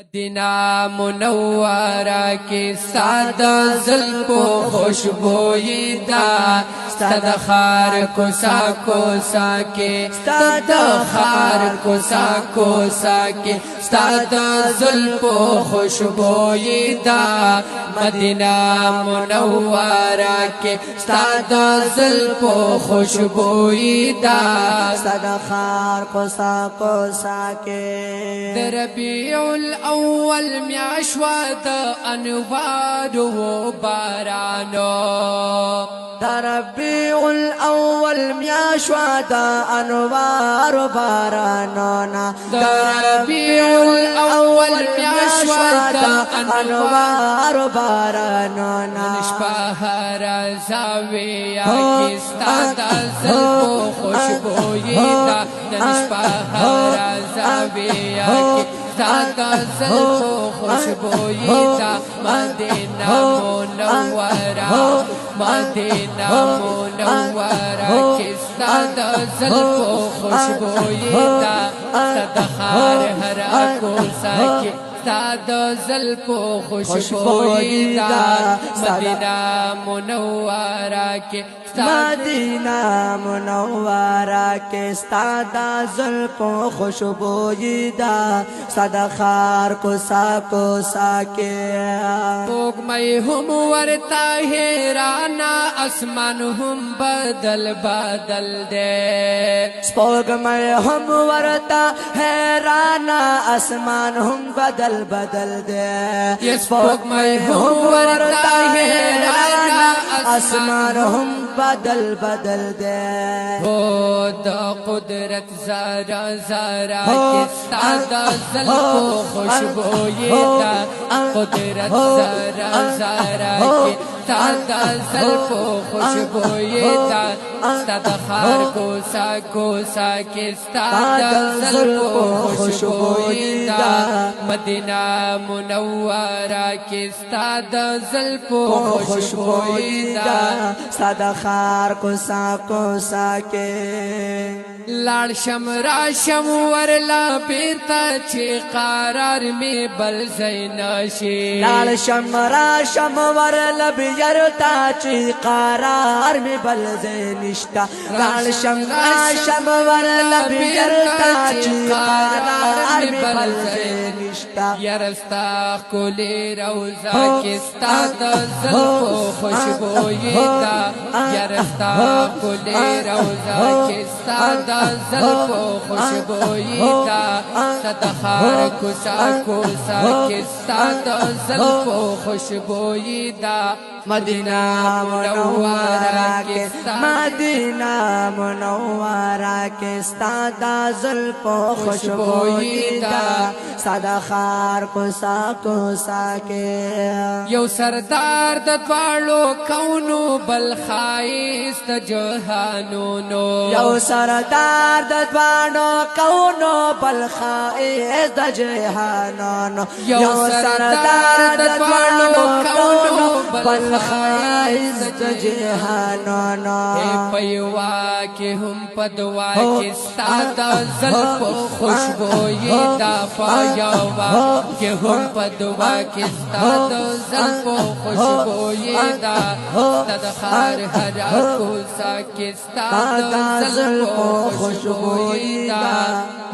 مدینہ منورہ کی سادہ زلفو خوشبوئی دا ستد خار کوسا کوسا کے ستد خار کوسا کوسا کے ستد زلفو خوشبوئی دا مدینہ منورہ کے ستد زلفو خوشبوئی دا ستد خار کوسا کوسا کے ربیع الاول میاشوا د انوار و بارانو ربیع الاول میاشوا د انوار و بارانو ربیع الاول میاشوا د انوار و بارانو نشپا هر زاویہ کی ستاد زلفو خوشبوئی دا نشپا هر زاویہ کی ستاد زلفو خوشبوئی دا مدینہ منورہ مدینہ منورہ کی ستاد زلفو خوشبوئی دا ستد خار ہر کوسا کی ستاد زلفو خوشبوئی دا مدینہ منورہ کے مدینہ منورہ کے ستادہ زلفو خوشبوئی دا ستد خار کوسا کوسا کے پوگ میں ہم ورتا حیرانا اسمان ہم بدل بدل دے سپوگ میں ہم ورتا حیرانا اسمان ہم بدل بدل دے سپوگ میں ہم ورتا حیرانا اسمان ہم بدل بدل دے ہو دا قدرت ذرا ذرا کے ستادہ زلفو خوشبوئی دا قدرت ذرا ذرا کے ستادہ زلفو خوشبوئی دا ستد خار کوسا کوسا کے ستادہ زلفو خوشبوئی دا مدینہ منورہ کے ستادہ زلفو خوشبوئی دا ستد خار کوسا کوسا کے لاړ شم را شم ورلا پیتا چی قرار می بل زینشی لاړ شم را شم ورلا بیرتا چی قرار می بل زینشتا لاړ شم را شم ورلا بیرتا چی قرار می بل زینشتا یرستا کولی روزا کی ستاد زلفو خوشبوئی دا یرستا کولی روزا کی ستاد زلفو خوشبوئی دا ستد خار کوسا کوسا کے ستاد زلفو خوشبوئی دا مدینہ منورہ کے مدینہ منورہ کے ستادہ زلفو خوشبوئی دا ستد خار کوسا کوسا کے یو سردار د دوالو کونو بل خایست جهانونو یو سردار د دوانو کونو بل خائز د جهانونو یو سردار د دوانو کونو بل خائز د جهانونو پیوا کے ہم پدوا کے ستادہ زلفو خوشبوئی دا پایوا کہ ہم پدوا کے ستادہ زلفو خوشبوئی دا ستد خار ہر کوسا کے ستادہ زلفو خوشبوئی دا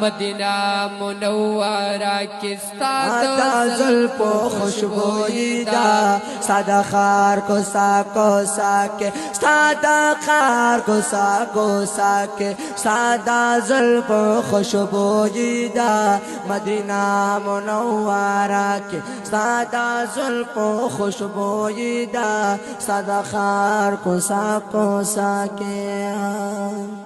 مدینہ منورہ کے ستادہ زلفو خوشبوئی دا ستد خار کوسا کوسا کے ستد خار کوسا کوسا کے ستد زلفو خوشبوئی دا مدینہ منورہ کے ستد زلفو خوشبوئی دا ستد خار کوسا کوسا کے